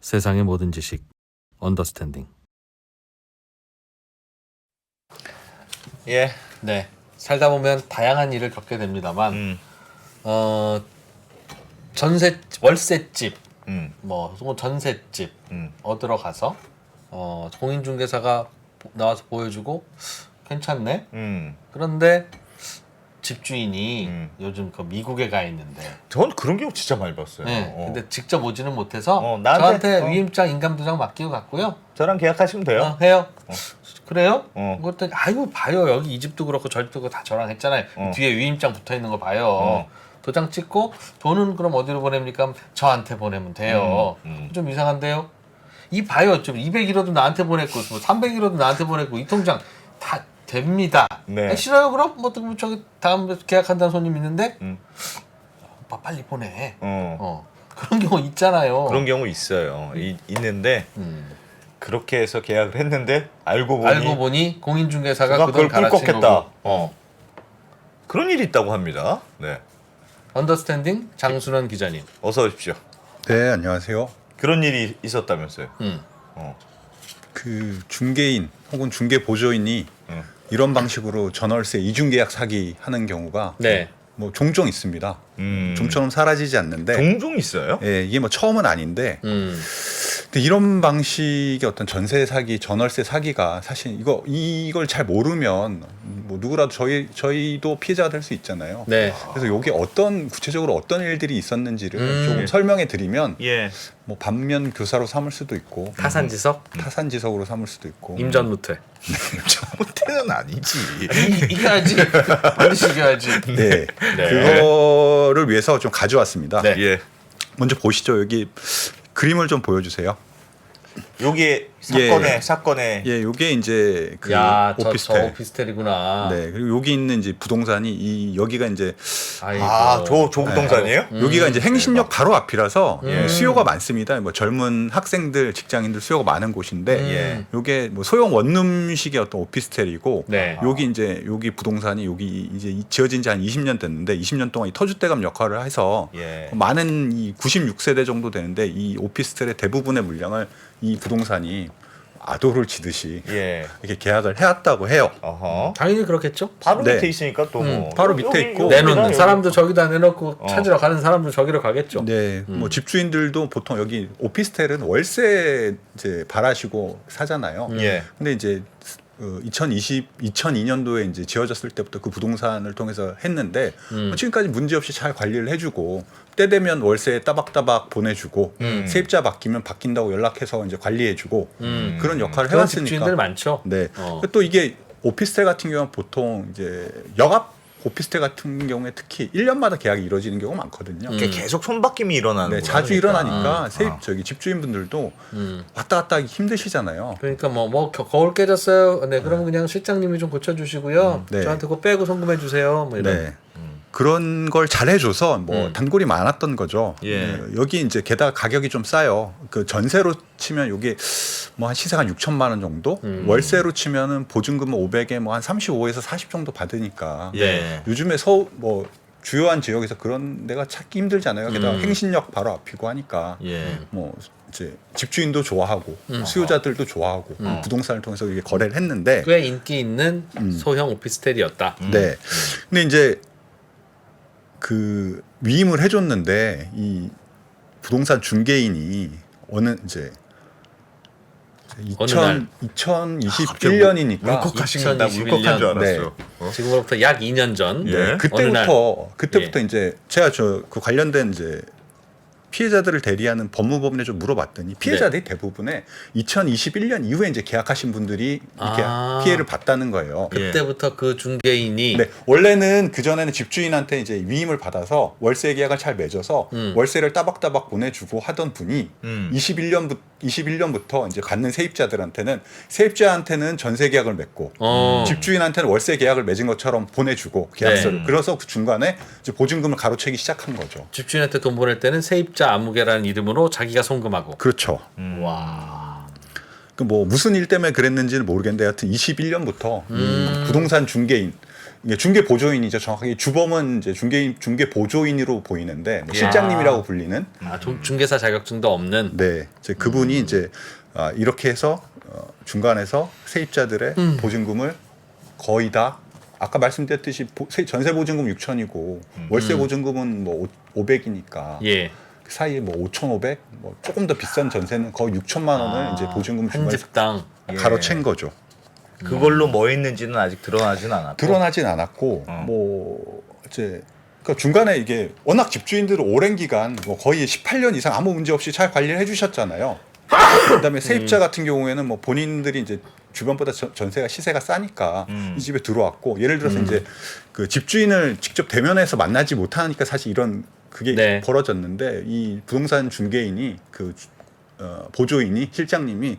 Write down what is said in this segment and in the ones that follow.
세상의 모든 지식 언더스탠딩. 예. 네. 살다 보면 다양한 일을 겪게 됩니다만 월세집 뭐 혹은 전셋집 얻으러 가서 공인중개사가 나와서 보여주고 괜찮네. 그런데 집주인이 요즘 그 미국에 가 있는데 전 그런 경우 진짜 많이 봤어요. 네, 근데 직접 오지는 못해서 나한테, 저한테 위임장 인감도장 맡기고 갔고요. 저랑 계약하시면 돼요. 해요. 그래요? 어. 아이고 봐요. 여기 이 집도 그렇고 저 집도 그렇고 다 저랑 했잖아요. 뒤에 위임장 붙어 있는 거 봐요. 도장 찍고 돈은 그럼 어디로 보냅니까? 저한테 보내면 돼요. 좀 이상한데요? 이 봐요. 좀 200이라도 나한테 보냈고 300이라도 나한테 보냈고 이 통장 다 됩니다. 네. 싫어요 그럼? 뭐 저기 다음 계약한다는 손님 있는데 오빠 빨리 보내. 그런 경우 있잖아요. 그런 경우 있어요. 있는데 그렇게 해서 계약을 했는데 알고 보니 공인중개사가 그걸 그돈 갈아친 꿀꺽했다. 거고. 그런 일이 있다고 합니다. 네. 언더스탠딩 장순원 기자님. 어서 오십시오. 네, 안녕하세요. 그런 일이 있었다면서요. 그 중개인 혹은 중개 보조인이 이런 방식으로 전월세 이중계약 사기 하는 경우가 네. 뭐 종종 있습니다. 좀처럼 사라지지 않는데 종종 있어요? 예, 이게 뭐 처음은 아닌데 근데 이런 방식의 어떤 전세 사기, 전월세 사기가 사실 이걸 잘 모르면 뭐 누구라도 저희도 피해자가 될 수 있잖아요. 네. 그래서 이게 구체적으로 어떤 일들이 있었는지를 조금 설명해 드리면 예. 뭐 반면 교사로 삼을 수도 있고 타산지석, 타산지석으로 삼을 수도 있고 임전무퇴. 잘못해는 아니지. 이겨야지. 반드시 이겨야지. 네. 그거를 위해서 좀 가져왔습니다. 네. 예. 먼저 보시죠. 여기 그림을 좀 보여주세요. 요게 사건의 예, 요게 이제 그 야, 저 오피스텔. 오피스텔이구나. 네, 그리고 여기 있는 이제 부동산이 여기가 이제 아이고. 조부동산이에요? 여기가 이제 행신역 바로 앞이라서 예. 수요가 많습니다. 뭐 젊은 학생들, 직장인들 수요가 많은 곳인데 예. 요게 뭐 소형 원룸식의 어떤 오피스텔이고 네. 여기 부동산이 여기 이제 지어진 지 한 20년 됐는데 20년 동안 이 터줏대감 역할을 해서 예. 많은 이 96세대 정도 되는데 이 오피스텔의 대부분의 물량을 이 부동산이 아도를 치듯이 예. 이렇게 계약을 해왔다고 해요. 어허. 당연히 그렇겠죠. 바로 네. 밑에 있으니까 또 뭐. 바로 밑에 있고. 내놓는 사람도 저기다 내놓고 찾으러 가는 사람도 저기로 가겠죠. 네, 뭐 집주인들도 보통 여기 오피스텔은 월세 이제 바라시고 사잖아요. 예. 근데 이제 2002년도에 이제 지어졌을 때부터 그 부동산을 통해서 했는데 지금까지 문제 없이 잘 관리를 해주고 때 되면 월세 따박따박 보내주고 세입자 바뀐다고 연락해서 이제 관리해주고 그런 역할을 그런 해왔으니까. 집주인들 많죠. 네. 또 이게 오피스텔 같은 경우는 보통 이제 역앞 오피스텔 같은 경우에 특히 1년마다 계약이 이루어지는 경우가 많거든요. 계속 손바뀜이 일어나는 네, 자주 일어나니까 집주인분들도 왔다 갔다 하기 힘드시잖아요. 그러니까 뭐 거울 깨졌어요. 네, 그럼 그냥 실장님이 좀 고쳐주시고요. 네. 저한테 그거 빼고 송금해 주세요. 뭐 이런. 네. 그런 걸 잘 해줘서 뭐 단골이 많았던 거죠. 예. 네, 여기 이제 게다가 가격이 좀 싸요. 그 전세로 치면 요게 뭐 한 시세가 한 6천만 원 정도, 월세로 치면은 보증금 500에 뭐 한 35에서 40 정도 받으니까. 예. 요즘에 뭐 주요한 지역에서 그런 데가 찾기 힘들잖아요. 게다가 행신역 바로 앞이고 하니까. 예. 뭐 이제 집주인도 좋아하고 수요자들도 좋아하고 부동산을 통해서 이게 거래를 했는데. 꽤 인기 있는 소형 오피스텔이었다. 네. 근데 이제 그 위임을 해줬는데 이 부동산 중개인이 어느 이제 어느 날. 2021년이니까 울컥하신다. 2021 울컥한 줄 알았어요. 지금으로부터 약 2년 전. 예. 어느 날. 그때부터 이제 제가 그 관련된 이제 피해자들을 대리하는 법무법인에 좀 물어봤더니 피해자들이 대부분의 2021년 이후에 이제 계약하신 분들이 이렇게 피해를 봤다는 거예요. 그때부터 그 중개인이 네, 원래는 그 전에는 집주인한테 이제 위임을 받아서 월세 계약을 잘 맺어서 월세를 따박따박 보내주고 하던 분이 21년부터 이제 받는 세입자한테는 전세 계약을 맺고 집주인한테는 월세 계약을 맺은 것처럼 보내주고 계약서를. 그래서 그 중간에 이제 보증금을 가로채기 시작한 거죠. 집주인한테 돈 보낼 때는 세입자 아무개라는 이름으로 자기가 송금하고. 그렇죠. 와. 그 뭐 무슨 일 때문에 그랬는지는 모르겠는데 하여튼 21년부터 부동산 중개인 이게 중개 보조인이죠. 정확하게 주범은 이제 중개 보조인으로 보이는데 뭐 실장님이라고 불리는 중개사 자격증도 없는. 네, 이제 그분이 이제 이렇게 해서 중간에서 세입자들의 보증금을 거의 다 아까 말씀드렸듯이 전세 보증금 6천이고 월세 보증금은 뭐 500이니까 예. 그 사이에 뭐 5,500, 뭐 조금 더 비싼 전세는 거의 6천만 원을 이제 보증금 한 중간에 집당. 가로챈 거죠. 그걸로 뭐 했는지는 아직 드러나진 않았고. 드러나진 않았고 뭐 이제 그러니까 중간에 이게 워낙 집주인들은 오랜 기간 뭐 거의 18년 이상 아무 문제 없이 잘 관리를 해주셨잖아요. 그다음에 세입자 같은 경우에는 뭐 본인들이 이제 주변보다 전세가 시세가 싸니까 이 집에 들어왔고 예를 들어서 이제 그 집주인을 직접 대면해서 만나지 못하니까 사실 이런 그게 네. 벌어졌는데 이 부동산 중개인이 그 보조인이 실장님이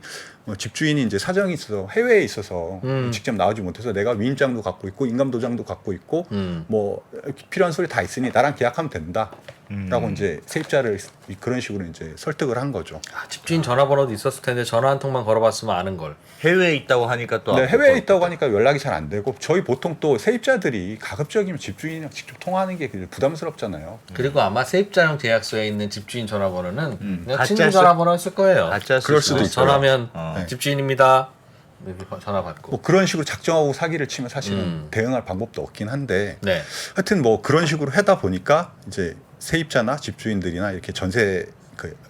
집주인이 이제 사정이 있어서 해외에 있어서 직접 나오지 못해서 내가 위임장도 갖고 있고 인감도장도 갖고 있고 뭐 필요한 소리 다 있으니 나랑 계약하면 된다라고 이제 세입자를 그런 식으로 이제 설득을 한 거죠. 집주인 전화번호도 있었을 텐데 전화 한 통만 걸어봤으면 아는 걸. 해외에 있다고 하니까 또 네, 안 해외에 볼것 있다고 같다. 하니까 연락이 잘 안 되고 저희 보통 또 세입자들이 가급적이면 집주인이랑 직접 통화하는 게 부담스럽잖아요. 그리고 아마 세입자용 계약서에 있는 집주인 전화번호는 그냥 가짜 친구 쓸- 전화번호였을 거예요. 가짜 그럴 수도 있어요. 전화면 어. 집주인입니다. 이렇게 전화 받고. 뭐 그런 식으로 작정하고 사기를 치면 사실은 대응할 방법도 없긴 한데 네. 하여튼 뭐 그런 식으로 하다 보니까 이제 세입자나 집주인들이나 이렇게 전세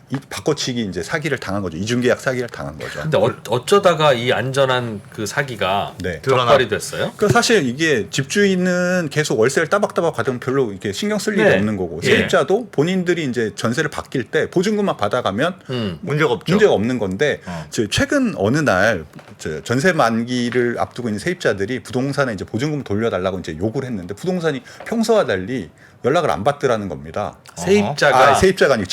이 바꿔치기 이제 사기를 당한 거죠. 이중계약 사기를 당한 거죠. 근데 어쩌다가 이 안전한 그 사기가 네. 적발이 됐어요? 그 사실 이게 집주인은 계속 월세를 따박따박 받으면 별로 이렇게 신경 쓸 일이 네. 없는 거고 예. 세입자도 본인들이 이제 전세를 바뀔 때 보증금만 받아가면 문제가 없죠. 문제가 없는 건데 최근 어느 날 전세 만기를 앞두고 있는 세입자들이 부동산에 이제 보증금 돌려달라고 이제 요구를 했는데 부동산이 평소와 달리 연락을 안 받더라는 겁니다. 세입자가 세입자가 아니고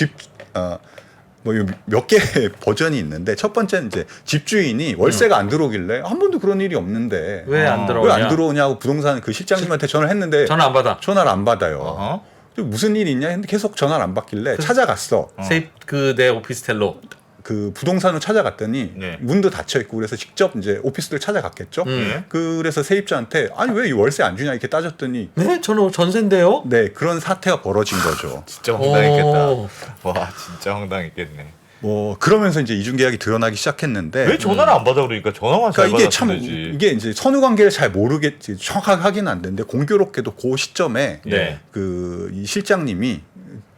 뭐 몇 개 버전이 있는데 첫 번째는 이제 집주인이 월세가 안 들어오길래 한 번도 그런 일이 없는데 왜 안 왜 들어오냐? 안 들어오냐고 부동산 그 실장님한테 전화를 했는데 전화 안 받아. 전화를 안 받아요. 어허. 무슨 일이 있냐 했는데 계속 전화를 안 받길래 찾아갔어. 세입 내 오피스텔로. 그 부동산을 찾아갔더니 네. 문도 닫혀 있고 그래서 직접 이제 오피스를 찾아갔겠죠. 그래서 세입자한테 아니 왜 이 월세 안 주냐 이렇게 따졌더니 네, 저는 전세인데요. 네 그런 사태가 벌어진 거죠. 진짜 황당했겠다. 오. 와 진짜 황당했겠네. 뭐 그러면서 이제 이중계약이 드러나기 시작했는데 왜 전화를 안 받아 그러니까 전화만 잘 그러니까 이게 참 받았으면 되지. 이게 이제 선후 관계를 잘 모르겠지 정확하게 하기는 안 되는데 공교롭게도 그 시점에 네. 그 이 실장님이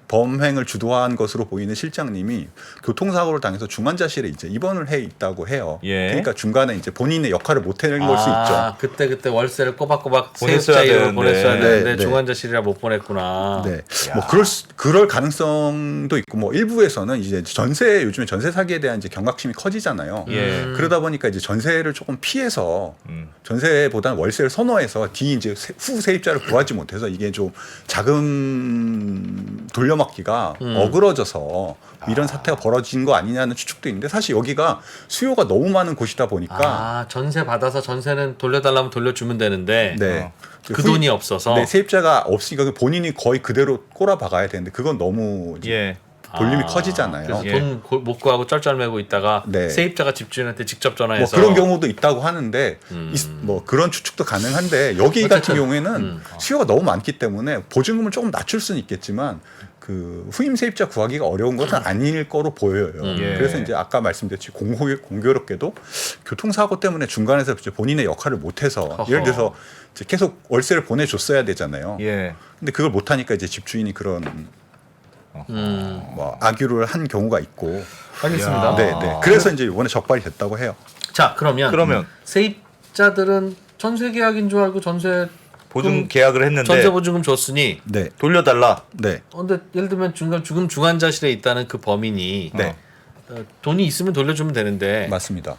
범행을 주도한 것으로 보이는 실장님이 교통사고를 당해서 중환자실에 이제 입원을 해 있다고 해요. 예. 그러니까 중간에 이제 본인의 역할을 못 해낸 걸 수 있죠. 그때 월세를 꼬박꼬박 보냈어야 세입자 이름을 되는데. 보냈어야 네, 되는데 네. 중환자실이라 못 보냈구나. 네, 뭐 그럴 가능성도 있고 뭐 일부에서는 이제 요즘에 전세 사기에 대한 이제 경각심이 커지잖아요. 예. 그러다 보니까 이제 전세를 조금 피해서 전세보다는 월세를 선호해서 이제 후 세입자를 구하지 못해서 이게 좀 자금 돌려막기가 어그러져서 이런 사태가 벌어진 거 아니냐는 추측도 있는데 사실 여기가 수요가 너무 많은 곳이다 보니까 전세 받아서 전세는 돌려달라면 돌려주면 되는데 네. 그 돈이 없어서 네, 세입자가 없으니까 그 본인이 거의 그대로 꼬라박아야 되는데 그건 너무 이제 예. 볼륨이 커지잖아요. 그래서 예. 돈 못 구하고 쩔쩔매고 있다가 네. 세입자가 집주인한테 직접 뭐 전화해서 그런 경우도 있다고 하는데 뭐 그런 추측도 가능한데 여기 같은 어쨌든, 경우에는 수요가 너무 많기 때문에 보증금을 조금 낮출 수는 있겠지만 그 후임 세입자 구하기가 어려운 것은 아닐 거로 보여요. 예. 그래서 이제 아까 말씀드렸듯이 공교롭게도 교통사고 때문에 중간에서 이제 본인의 역할을 못해서 허허. 예를 들어서 이제 계속 월세를 보내줬어야 되잖아요. 예. 근데 그걸 못하니까 이제 집주인이 그런 뭐 악유를 한 경우가 있고. 알겠습니다. 네, 네. 그래서 이제 이번에 적발이 됐다고 해요. 자 그러면 세입자들은 전세 계약인 줄 알고 전세 보증 계약을 했는데 전세 보증금 줬으니 네, 돌려달라. 네, 근데 예를 들면 지금 중환자실에 있다는 그 범인이 네, 돈이 있으면 돌려주면 되는데 맞습니다.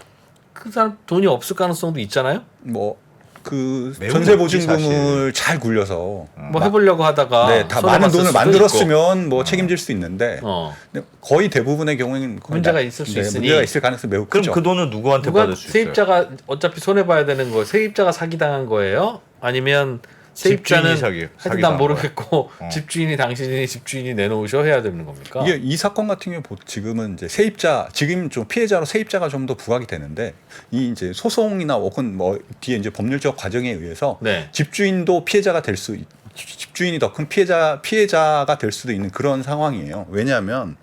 그 사람 돈이 없을 가능성도 있잖아요. 뭐 그 매우 전세 높지, 보증금을 잘 굴려서 뭐 해보려고 하다가 네, 다 손해 많은 봤을 돈을 수도 만들었으면 뭐 책임질 수 있는데 있고. 근데 거의 대부분의 경우에는 거의 문제가 있을 수 있으니. 문제가 있을 가능성이 매우 그럼 크죠. 그 돈은 누구한테 누가 받을 수 있어요? 세입자가 어차피 손해 봐야 되는 거 세입자가 사기 당한 거예요? 아니면 세입자는 집주인이 하여튼 사기당한 난 모르겠고 거야. 집주인이 당신이 집주인이 내놓으셔 해야 되는 겁니까? 이게 이 사건 같은 경우에 지금은 이제 세입자 지금 좀 피해자로 세입자가 좀 더 부각이 되는데 이 이제 소송이나 혹은 뭐 뒤에 이제 법률적 과정에 의해서 네. 집주인도 피해자가 될 수 집주인이 더 큰 피해자가 될 수도 있는 그런 상황이에요. 왜냐하면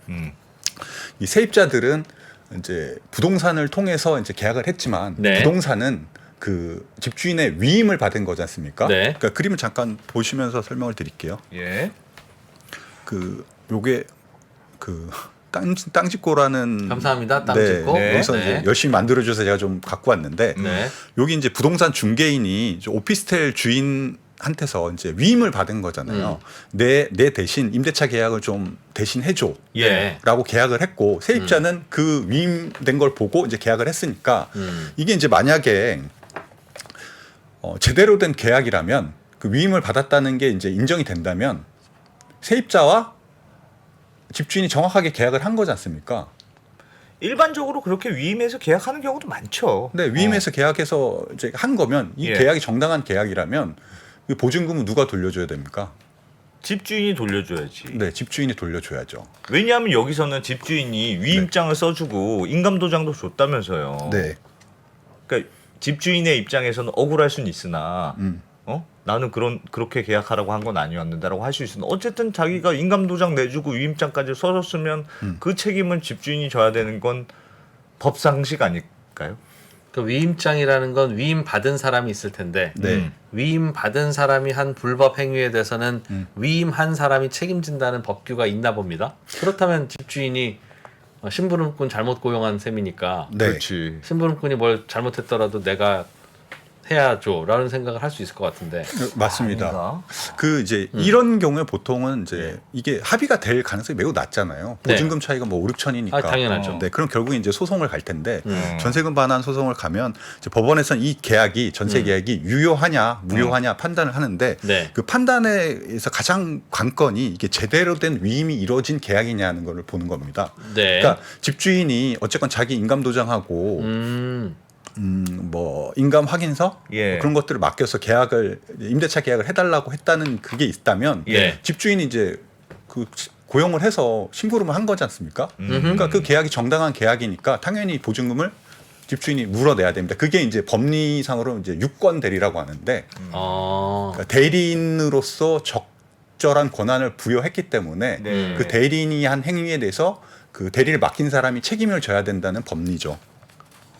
이 세입자들은 이제 부동산을 통해서 이제 계약을 했지만 네. 부동산은 그 집주인의 위임을 받은 거지 않습니까? 네. 그러니까 그림을 잠깐 보시면서 설명을 드릴게요. 예. 그 요게 그 땅짓고라는 감사합니다. 땅짓고. 네, 여기서 네. 이제 열심히 만들어줘서 제가 좀 갖고 왔는데 네. 여기 이제 부동산 중개인이 이제 오피스텔 주인한테서 이제 위임을 받은 거잖아요. 내 대신 임대차 계약을 좀 대신 해줘. 예. 라고 계약을 했고 세입자는 그 위임된 걸 보고 이제 계약을 했으니까 이게 이제 만약에 제대로 된 계약이라면 그 위임을 받았다는 게 이제 인정이 된다면 세입자와 집주인이 정확하게 계약을 한 거지 않습니까? 일반적으로 그렇게 위임해서 계약하는 경우도 많죠. 근데 위임해서 계약해서 이제 한 거면 이 예. 계약이 정당한 계약이라면 그 보증금은 누가 돌려줘야 됩니까? 집주인이 돌려줘야지. 네, 집주인이 돌려줘야죠. 왜냐하면 여기서는 집주인이 위임장을 써주고 인감도장도 줬다면서요. 네. 그러니까 집주인의 입장에서는 억울할 수는 있으나 나는 그렇게 계약하라고 한 건 아니었는데라고 할 수 있으나 어쨌든 자기가 인감도장 내주고 위임장까지 써줬으면 그 책임은 집주인이 져야 되는 건 법상식 아닐까요? 그 위임장이라는 건 위임 받은 사람이 있을 텐데 네. 위임 받은 사람이 한 불법 행위에 대해서는 위임한 사람이 책임진다는 법규가 있나 봅니다. 그렇다면 집주인이 심부름꾼 잘못 고용한 셈이니까 네. 그렇지. 심부름꾼이 뭘 잘못했더라도 내가 해야죠라는 생각을 할 수 있을 것 같은데. 맞습니다. 아닌가? 그 이제 이런 경우에 보통은 이제 이게 합의가 될 가능성이 매우 낮잖아요. 네. 보증금 차이가 뭐 5, 6천이니까. 아, 당연하죠. 네, 그럼 결국 이제 소송을 갈 텐데 전세금 반환 소송을 가면 이제 법원에서는 이 계약이 전세 계약이 유효하냐 무효하냐 판단을 하는데 네. 그 판단에서 가장 관건이 이게 제대로 된 위임이 이루어진 계약이냐는 걸 보는 겁니다. 네. 그러니까 집주인이 어쨌건 자기 인감 도장하고 뭐 인감 확인서 예. 뭐 그런 것들을 맡겨서 계약을 임대차 계약을 해달라고 했다는 그게 있다면 예. 집주인이 이제 그 고용을 해서 심부름을 한 거지 않습니까? 그러니까 그 계약이 정당한 계약이니까 당연히 보증금을 집주인이 물어내야 됩니다. 그게 이제 법리상으로 이제 유권 대리라고 하는데 그러니까 대리인으로서 적절한 권한을 부여했기 때문에 네. 그 대리인이 한 행위에 대해서 그 대리를 맡긴 사람이 책임을 져야 된다는 법리죠.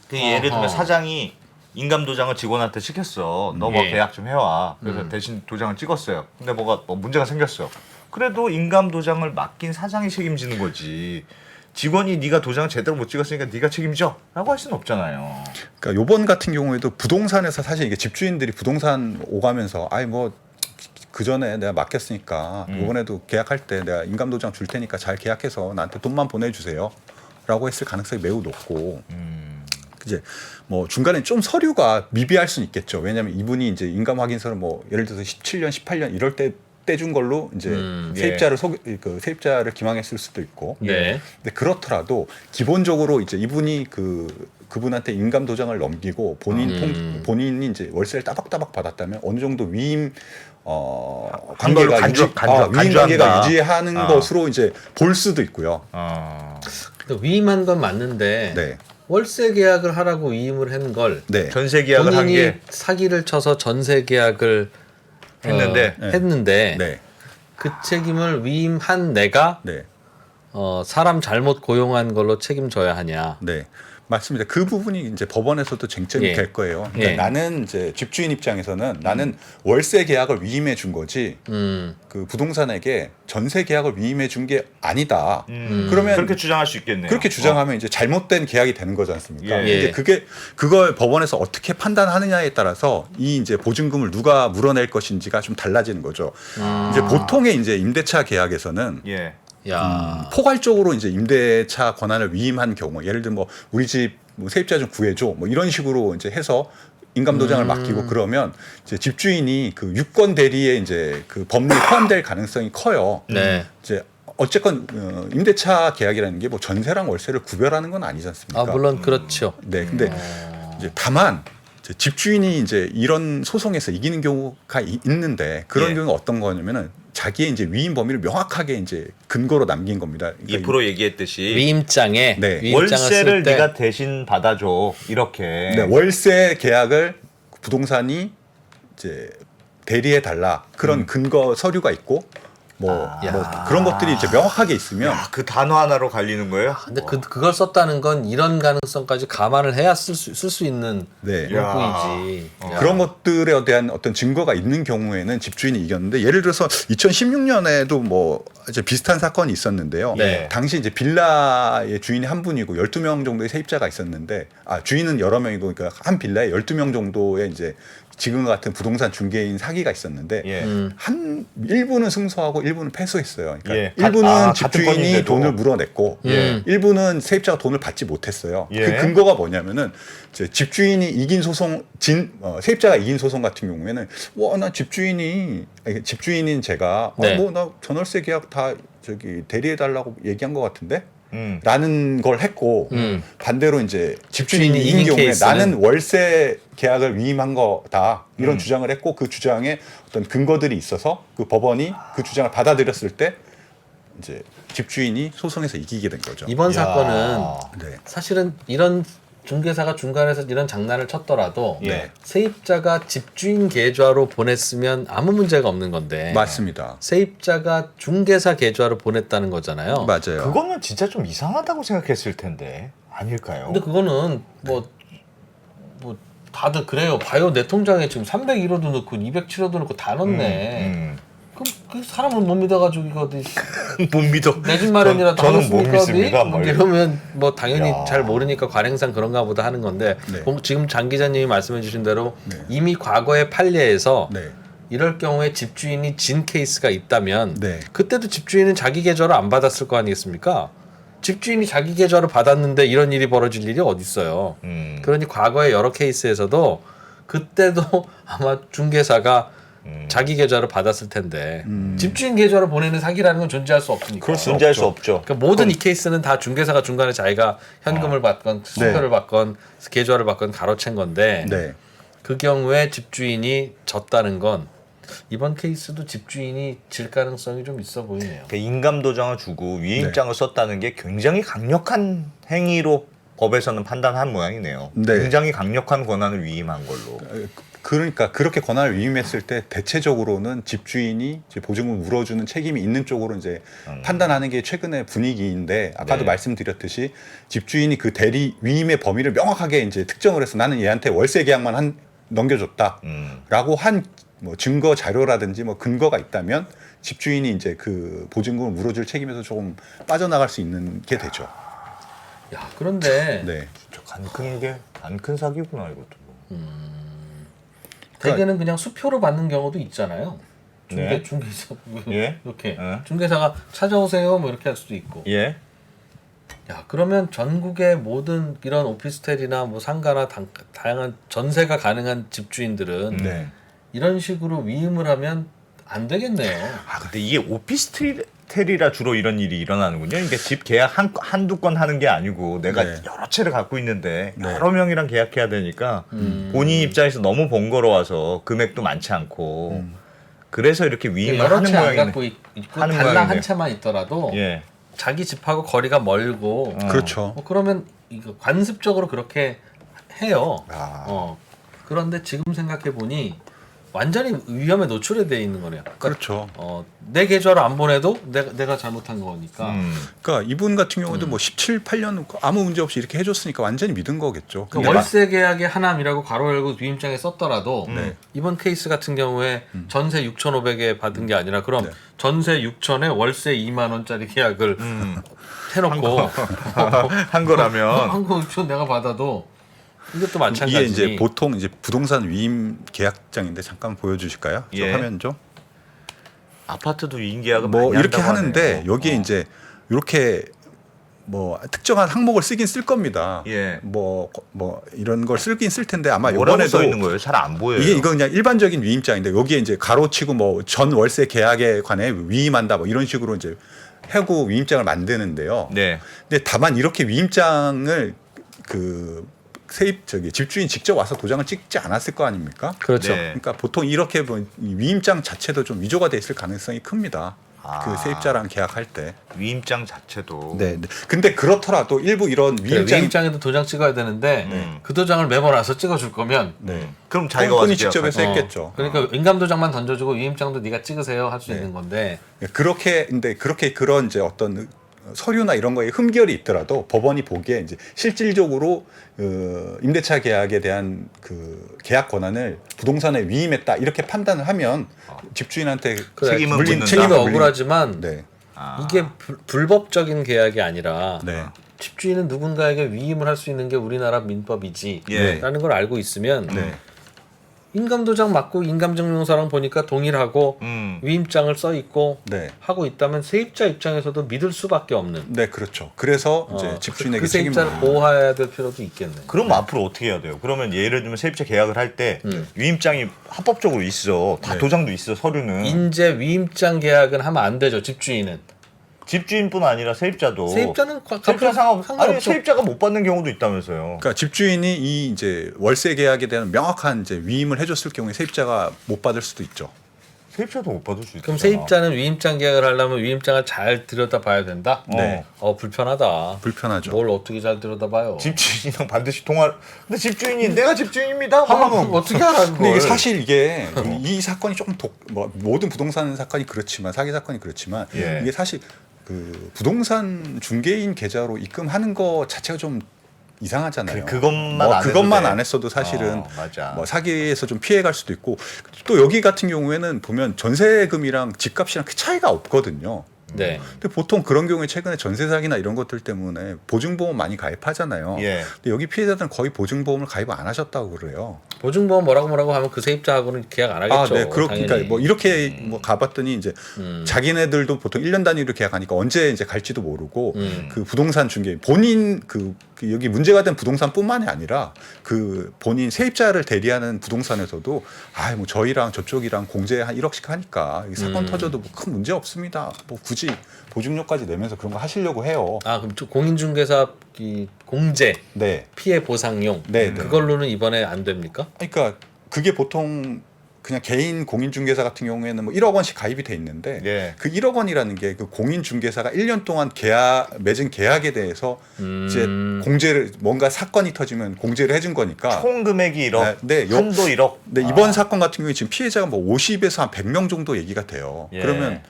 그 예를 들면 어허. 사장이 인감도장을 직원한테 시켰어. 너 뭐 예. 계약 좀 해와. 그래서 대신 도장을 찍었어요. 근데 뭐 문제가 생겼어. 그래도 인감도장을 맡긴 사장이 책임지는 거지. 직원이 네가 도장을 제대로 못 찍었으니까 네가 책임져 라고 할 수는 없잖아요. 그러니까 요번 같은 경우에도 부동산에서 사실 이게 집주인들이 부동산 오가면서 아이 뭐 그 전에 내가 맡겼으니까 이번에도 계약할 때 내가 인감도장 줄 테니까 잘 계약해서 나한테 돈만 보내주세요라고 했을 가능성이 매우 높고 이제 뭐 중간에 좀 서류가 미비할 수는 있겠죠. 왜냐하면 이분이 이제 인감 확인서를 뭐 예를 들어서 17년, 18년 이럴 때 떼준 걸로 이제 그 세입자를 기망했을 수도 있고. 네. 근데 그렇더라도 기본적으로 이제 이분이 그분한테 인감 도장을 넘기고 본인이 이제 월세를 따박따박 받았다면 어느 정도 위임 관계가 위임 관계가 유지하는 것으로 이제 볼 수도 있고요. 근데 위임한 건 맞는데 네. 월세 계약을 하라고 위임을 한 걸 네. 전세 계약을 한 본인이 게 사기를 쳐서 전세 계약을 했는데 했는데 네. 그 책임을 위임한 내가 네. 사람 잘못 고용한 걸로 책임져야 하냐? 네. 맞습니다. 그 부분이 이제 법원에서도 쟁점이 예. 될 거예요. 그러니까 예. 나는 이제 집주인 입장에서는 나는 월세 계약을 위임해 준 거지 그 부동산에게 전세 계약을 위임해 준 게 아니다. 그러면 그렇게 주장할 수 있겠네요. 그렇게 주장하면 이제 잘못된 계약이 되는 거지 않습니까? 예. 근데 그걸 법원에서 어떻게 판단하느냐에 따라서 이 이제 보증금을 누가 물어낼 것인지가 좀 달라지는 거죠. 이제 보통의 이제 임대차 계약에서는 예. 야. 포괄적으로 이제 임대차 권한을 위임한 경우, 예를 들면 뭐 우리 집 뭐 세입자 좀 구해줘, 뭐 이런 식으로 이제 해서 인감 도장을 맡기고 그러면 이제 집주인이 그 유권 대리에 이제 그 법률에 포함될 가능성이 커요. 네. 이제 어쨌건 임대차 계약이라는 게 뭐 전세랑 월세를 구별하는 건 아니지 않습니까? 아 물론 그렇죠. 네, 근데 이제 다만 집주인이 이제 이런 소송에서 이기는 경우가 있는데 그런 예. 경우가 어떤 거냐면은 자기의 이제 위임 범위를 명확하게 이제 근거로 남긴 겁니다. 그러니까 2% 얘기했듯이 위임장에 네. 위임장을 월세를 쓸 때 네가 대신 받아줘 이렇게. 네, 월세 계약을 부동산이 이제 대리해 달라 그런 근거 서류가 있고 뭐 그런 것들이 이제 명확하게 있으면 그 단어 하나로 갈리는 거예요? 근데 그걸 썼다는 건 이런 가능성까지 감안을 해야 쓸 수 있는 네. 문구이지. 그런 것들에 대한 어떤 증거가 있는 경우에는 집주인이 이겼는데 예를 들어서 2016년에도 뭐 이제 비슷한 사건이 있었는데요. 네. 당시 이제 빌라의 주인이 한 분이고 12명 정도의 세입자가 있었는데 주인은 여러 명이고 그러니까 한 빌라에 12명 정도의 이제 지금과 같은 부동산 중개인 사기가 있었는데 예. 한 일부는 승소하고 일부는 패소했어요. 그러니까 예. 일부는 같은 집주인이 건인데도. 돈을 물어냈고 예. 일부는 세입자가 돈을 받지 못했어요. 예. 그 근거가 뭐냐면은 이제 집주인이 이긴 소송, 세입자가 이긴 소송 같은 경우에는 나 집주인인 제가 네. 나 전월세 계약 다 저기 대리해 달라고 얘기한 것 같은데. 음. 라는 걸 했고 반대로 이제 집주인이 집주인이 이긴 이긴 경우에 케이스는 나는 월세 계약을 위임한 거다 이런 주장을 했고 그 주장에 어떤 근거들이 있어서 그 법원이 그 주장을 받아들였을 때 이제 집주인이 소송에서 이기게 된 거죠. 이번 야. 사건은 네. 사실은 이런 중개사가 중간에서 이런 장난을 쳤더라도 예. 세입자가 집주인 계좌로 보냈으면 아무 문제가 없는 건데 맞습니다. 세입자가 중개사 계좌로 보냈다는 거잖아요. 맞아요. 그거는 진짜 좀 이상하다고 생각했을 텐데 아닐까요? 근데 그거는 뭐 다들 그래요. 봐요. 내 통장에 지금 301호도 넣고 207호도 넣고 다 넣네. 그럼 그 사람을 못 믿어가지고 이거 어디 못 믿어. 내 집 마련이라도 저는 못 하겠습니까, 믿습니다. 어디? 뭐 이러면 뭐 당연히 야. 잘 모르니까 관행상 그런가 보다 하는 건데 네. 지금 장 기자님이 말씀해주신 대로 네. 이미 과거의 판례에서 네. 이럴 경우에 집주인이 진 케이스가 있다면 네. 그때도 집주인은 자기 계좌로 안 받았을 거 아니겠습니까? 집주인이 자기 계좌로 받았는데 이런 일이 벌어질 일이 어디 있어요? 그러니 과거의 여러 케이스에서도 그때도 아마 중개사가 자기 계좌로 받았을 텐데 집주인 계좌로 보내는 사기라는 건 존재할 수 없으니까. 그럴 수 존재할 수 없죠. 그러니까 모든 이 케이스는 다 중개사가 중간에 자기가 현금을 받건 수표를 받건 계좌를 받건 가로챈 건데 네. 그 경우에 집주인이 졌다는 건 이번 케이스도 집주인이 질 가능성이 좀 있어 보이네요. 그러니까 인감 도장을 주고 위임장을 썼다는 게 굉장히 강력한 행위로 법에서는 판단한 모양이네요. 네. 굉장히 강력한 권한을 위임한 걸로. 그러니까 그렇게 권한을 위임했을 때 대체적으로는 집주인이 이제 보증금 물어주는 책임이 있는 쪽으로 이제 판단하는 게 최근의 분위기인데 아까도 네. 말씀드렸듯이 집주인이 그 대리 위임의 범위를 명확하게 이제 특정을 해서 나는 얘한테 월세 계약만 넘겨줬다라고 한 뭐 증거 자료라든지 뭐 근거가 있다면 집주인이 이제 그 보증금을 물어줄 책임에서 조금 빠져나갈 수 있는 게 되죠. 야 그런데 네. 안 큰 사기구나 이것도. 대개는 그냥 수표로 받는 경우도 있잖아요. 네. 중개사 예? 이렇게 예. 중개사가 찾아오세요 뭐 이렇게 할 수도 있고. 예. 야 그러면 전국의 모든 이런 오피스텔이나 뭐 상가나 다양한 전세가 가능한 집주인들은 네. 이런 식으로 위임을 하면 안 되겠네요. 근데 이게 오피스텔이라 주로 이런 일이 일어나는군요. 이게 집 계약 한두 건 하는 게 아니고 내가 네. 여러 채를 갖고 있는데 네. 여러 명이랑 계약해야 되니까 본인 입장에서 너무 번거로워서 금액도 많지 않고 그래서 이렇게 위임을 여러 하는 채 안 모양이네. 갖고 있고 하는 달랑 모양이네요. 한 채만 있더라도 예. 자기 집하고 거리가 멀고 그렇죠. 그러면 이거 관습적으로 그렇게 해요. 아. 그런데 지금 생각해 보니 완전히 위험에 노출이 돼 있는 거네요. 그러니까 그렇죠. 내 계좌로 안 보내도 내가 잘못한 거니까. 그러니까 이분 같은 경우도 뭐 17, 8년 아무 문제 없이 이렇게 해줬으니까 완전히 믿은 거겠죠. 그 근데 월세 계약의 하남이라고 괄호 열고 위임장에 썼더라도 네. 이번 케이스 같은 경우에 전세 6,500에 받은 게 아니라 그럼 네. 전세 6,000에 월세 2만 원짜리 계약을 해놓고 한 거라면 한국 6,000 내가 받아도 이것도 이게 마찬가지. 이제 보통 이제 부동산 위임 계약장인데 잠깐 보여주실까요? 저 예. 화면 좀. 아파트도 위임 계약은 뭐 많이 이렇게 한다고 하는데 하네요. 여기에 이제 이렇게 뭐 특정한 항목을 쓰긴 쓸 겁니다. 예. 뭐 이런 걸 쓰긴 쓸 텐데 아마 뭐라고 이번에도 써 있는 거예요? 잘 안 보여요. 이거 그냥 일반적인 위임장인데 여기에 이제 가로치고 뭐 전 월세 계약에 관해 위임한다 뭐 이런 식으로 이제 하고 위임장을 만드는데요. 네. 근데 다만 이렇게 위임장을 그 집주인 직접 와서 도장을 찍지 않았을 거 아닙니까? 그렇죠. 네. 그러니까 보통 이렇게 위임장 자체도 좀 위조가 돼 있을 가능성이 큽니다. 그 세입자랑 계약할 때. 위임장 자체도. 네. 근데 그렇더라도 일부 이런 위임장 위임장에도 도장 찍어야 되는데 그 도장을 매번 와서 찍어줄 거면 네. 그럼 자기가 와서 꾼이 직접 해서 계약하죠. 했겠죠. 그러니까 인감 도장만 던져주고 위임장도 네가 찍으세요 할 수 네. 있는 건데 근데 그렇게 그런 이제 어떤 서류나 이런 거에 흠결이 있더라도 법원이 보기에 이제 실질적으로 임대차 계약에 대한 그 계약 권한을 부동산에 위임했다 이렇게 판단을 하면 집주인한테 그래, 책임은 묻는다. 책임이 물린- 억울하지만 네. 이게 불법적인 계약이 아니라 네. 집주인은 누군가에게 위임을 할 수 있는 게 우리나라 민법이지 예. 라는 걸 알고 있으면 네. 인감도장 맞고 인감증명서랑 보니까 동일하고 위임장을 써 있고 네. 하고 있다면 세입자 입장에서도 믿을 수밖에 없는 네, 그렇죠. 그래서 이제 집주인에게 그 책임을 세입자를 보호해야 될 필요도 있겠네. 그럼 앞으로 어떻게 해야 돼요? 그러면 예를 들면 세입자 계약을 할 때 위임장이 합법적으로 있어. 다 네. 도장도 있어. 서류는. 인제 위임장 계약은 하면 안 되죠. 집주인은. 집주인뿐 아니라 세입자도. 세입자는 세입자 상관없죠. 아니 상관없죠. 세입자가 못 받는 경우도 있다면서요. 그러니까 집주인이 이 이제 월세 계약에 대한 명확한 이제 위임을 해줬을 경우에 세입자가 못 받을 수도 있죠. 세입자도 못 받을 수 있잖아. 그럼 세입자는 위임장 계약을 하려면 위임장을 잘 들여다봐야 된다. 네. 불편하다. 불편하죠. 뭘 어떻게 잘 들여다봐요? 집주인이랑 반드시 통화. 근데 집주인이 내가 집주인입니다. 하면 하면 어떻게 알아? 근데 이게 그걸? 사실 이게 이 사건이 조금 모든 부동산 사건이 그렇지만 사기 사건이 그렇지만 예. 이게 사실 그 부동산 중개인 계좌로 입금하는 거 자체가 좀 이상하잖아요. 그것만 안 해도 그것만 돼. 안 했어도 사실은 맞아. 뭐 사기에서 좀 피해갈 수도 있고 또 여기 같은 경우에는 보면 전세금이랑 집값이랑 그 차이가 없거든요. 네. 근데 보통 그런 경우에 최근에 전세 사기나 이런 것들 때문에 보증보험 많이 가입하잖아요. 예. 근데 여기 피해자들은 거의 보증보험을 가입 안 하셨다고 그래요. 보증보험 뭐라고 하면 그 세입자하고는 계약 안 하겠죠. 네. 그러니까 당연히. 뭐 이렇게 뭐 가봤더니 이제 자기네들도 보통 1년 단위로 계약하니까 언제 이제 갈지도 모르고 그 부동산 중개 본인 그 여기 문제가 된 부동산뿐만이 아니라 그 본인 세입자를 대리하는 부동산에서도 뭐 저희랑 저쪽이랑 공제 한 1억씩 하니까 이 사건 터져도 뭐 큰 문제 없습니다. 뭐 굳이 보증료까지 내면서 그런 거 하시려고 해요. 그럼 공인중개사 이 공제 네. 피해 보상용 네, 네. 그걸로는 이번에 안 됩니까? 그러니까 그게 보통 그냥 개인 공인중개사 같은 경우에는 뭐 1억 원씩 가입이 돼 있는데 예. 그 1억 원이라는 게 그 공인중개사가 1년 동안 맺은 계약에 대해서 이제 공제를 뭔가 사건이 터지면 공제를 해준 거니까. 총 금액이 1억. 네, 한도 1억. 네, 이번 사건 같은 경우에 지금 피해자가 뭐 50에서 한 100명 정도 얘기가 돼요. 예. 그러면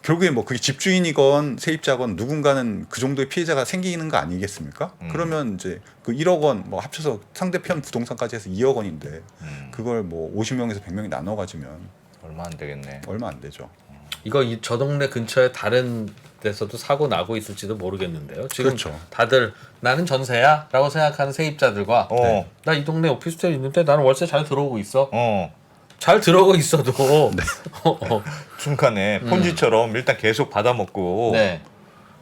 결국에 뭐 그게 집주인이건 세입자건 누군가는 그 정도의 피해자가 생기는 거 아니겠습니까? 그러면 이제 그 1억 원 뭐 합쳐서 상대편 부동산까지 해서 2억 원인데 그걸 뭐 50명에서 100명이 나눠 가지면 얼마 안 되겠네. 얼마 안 되죠. 이거 저 동네 근처에 다른 데서도 사고 나고 있을지도 모르겠는데요. 지금 그렇죠. 다들 나는 전세야라고 생각하는 세입자들과 나 이 동네 오피스텔 있는데 나는 월세 잘 들어오고 있어. 잘 들어오고 있어도 중간에 폰지처럼 일단 계속 받아먹고 네.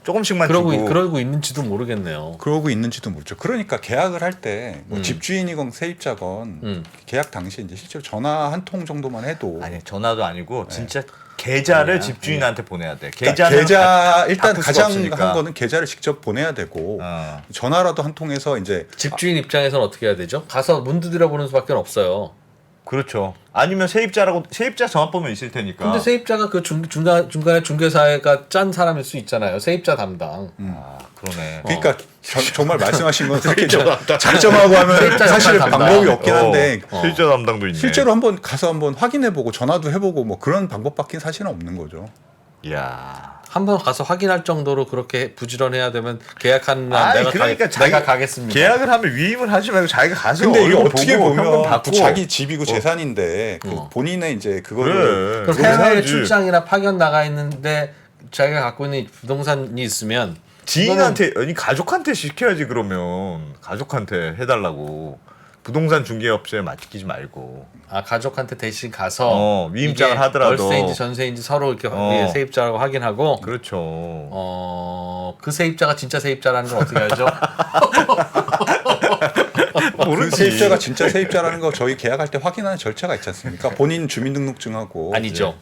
조금씩만 주고. 그러고 있는지도 모르겠네요. 그러고 있는지도 모르죠. 그러니까 계약을 할 때 뭐 집주인이건 세입자건 계약 당시에 이제 실제로 전화 한 통 정도만 해도 아니 전화도 아니고 진짜 계좌를 집주인한테 보내야 돼. 그러니까 계좌는 계좌 일단 바꿀 수가 가장 없으니까. 한 거는 계좌를 직접 보내야 되고 전화라도 한 통해서 이제 집주인 입장에서는 어떻게 해야 되죠? 가서 문 두드려 보는 수밖에 없어요. 그렇죠. 아니면 세입자 전화번호 있을 테니까. 근데 세입자가 그 중간에 중개사가 짠 사람일 수 있잖아요. 세입자 담당. 그러네. 그러니까 정말 말씀하신 건 그렇게 장점하고 하면 세입자 사실 담당. 방법이 없긴 한데 세입자 담당도 있네. 실제로 한번 가서 한번 확인해보고 전화도 해보고 뭐 그런 방법밖에 사실은 없는 거죠. 이야. 한번 가서 확인할 정도로 그렇게 부지런해야 되면 계약하는 날 아니, 내가 그러니까 내가 가겠습니다. 계약을 하면 위임을 하지 말고 자기가 가서 근데 이게 얼굴 어떻게 보고 현금 보면 받고. 자기 집이고 재산인데 그 본인의 이제 그거를 그래. 그럼 해외 해야지. 출장이나 파견 나가 있는데 자기가 갖고 있는 부동산이 있으면 지인한테 아니 가족한테 시켜야지. 그러면 가족한테 해달라고. 부동산 중개업체에 맡기지 말고. 가족한테 대신 가서 위임장을 이게 하더라도. 월세인지 전세인지 서로 이렇게 세입자라고 확인하고 그렇죠. 그 세입자가 진짜 세입자라는 건 어떻게 알죠? 그 세입자가 진짜 세입자라는 거 저희 계약할 때 확인하는 절차가 있지 않습니까? 본인 주민등록증하고 아니죠.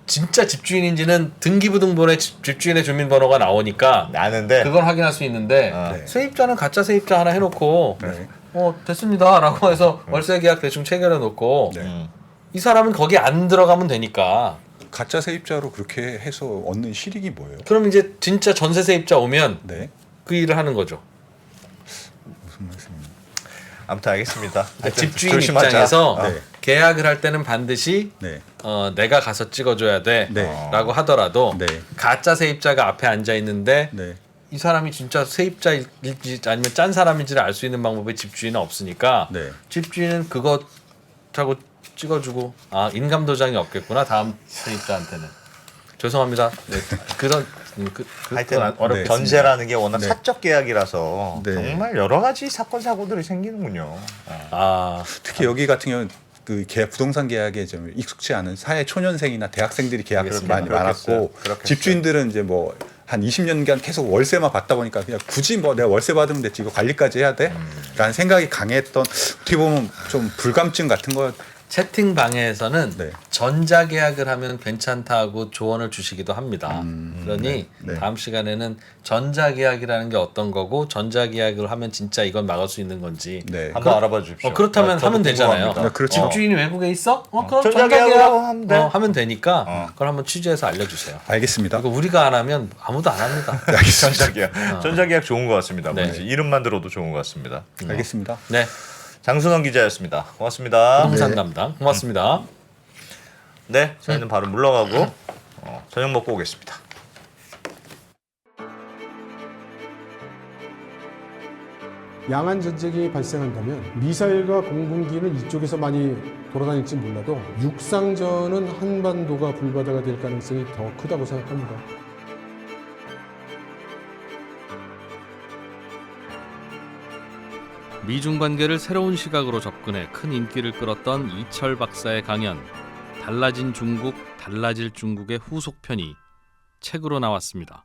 진짜 집주인인지는 등기부등본에 집주인의 주민번호가 나오니까 아는데 그걸 확인할 수 있는데 네. 세입자는 가짜 세입자 하나 해놓고 네. 됐습니다라고 해서 월세 계약 대충 체결해 놓고 네. 이 사람은 거기 안 들어가면 되니까 가짜 세입자로 그렇게 해서 얻는 실익이 뭐예요? 그럼 이제 진짜 전세 세입자 오면 네. 그 일을 하는 거죠. 무슨 말씀입니까? 아무튼 알겠습니다. 하여튼 집주인 조심하자. 입장에서 네. 계약을 할 때는 반드시 네. 내가 가서 찍어줘야 돼 네. 라고 하더라도 네. 가짜 세입자가 앞에 앉아 있는데 네. 이 사람이 진짜 세입자일지 아니면 짠 사람인지를 알 수 있는 방법이 집주인은 없으니까 네. 집주인은 그거 자고 찍어주고 인감 도장이 없겠구나 다음 세입자한테는 죄송합니다. 네, 그런 하여튼 어렵겠습니다. 전세라는 게 워낙 네. 사적 계약이라서 네. 정말 여러 가지 사건 사고들이 생기는군요. 특히 여기 같은 경우는 그 부동산 계약에 좀 익숙치 않은 사회 초년생이나 대학생들이 계약을 알겠습니다. 많이 많았고 그렇겠어요. 집주인들은 이제 뭐 한 20년간 계속 월세만 받다 보니까 그냥 굳이 뭐 내가 월세 받으면 됐지 이거 관리까지 해야 돼? 라는 생각이 강했던 어떻게 보면 좀 불감증 같은 거. 채팅방에서는 네. 전자계약을 하면 괜찮다고 조언을 주시기도 합니다. 그러니 네. 다음 시간에는 전자계약이라는 게 어떤 거고 전자계약을 하면 진짜 이건 막을 수 있는 건지 네. 한번 알아봐 주십시오. 그렇다면 저도 하면 되잖아요. 궁금합니다. 그렇죠. 집주인이 외국에 있어? 그럼 전자계약으로 전자계약 하면 돼. 하면 되니까 그걸 한번 취재해서 알려주세요. 알겠습니다. 이거 우리가 안 하면 아무도 안 합니다. 전자계약. 전자계약 좋은 것 같습니다. 네. 뭔지 이름만 들어도 좋은 것 같습니다. 알겠습니다. 네, 장순원 기자였습니다. 고맙습니다. 부동산 담당 고맙습니다. 네, 저희는 바로 물러가고 저녁 먹고 오겠습니다. 양안 전쟁이 발생한다면 미사일과 공군기는 이쪽에서 많이 돌아다닐지 몰라도 육상전은 한반도가 불바다가 될 가능성이 더 크다고 생각합니다. 미중 관계를 새로운 시각으로 접근해 큰 인기를 끌었던 이철 박사의 강연 달라진 중국, 달라질 중국의 후속편이 책으로 나왔습니다.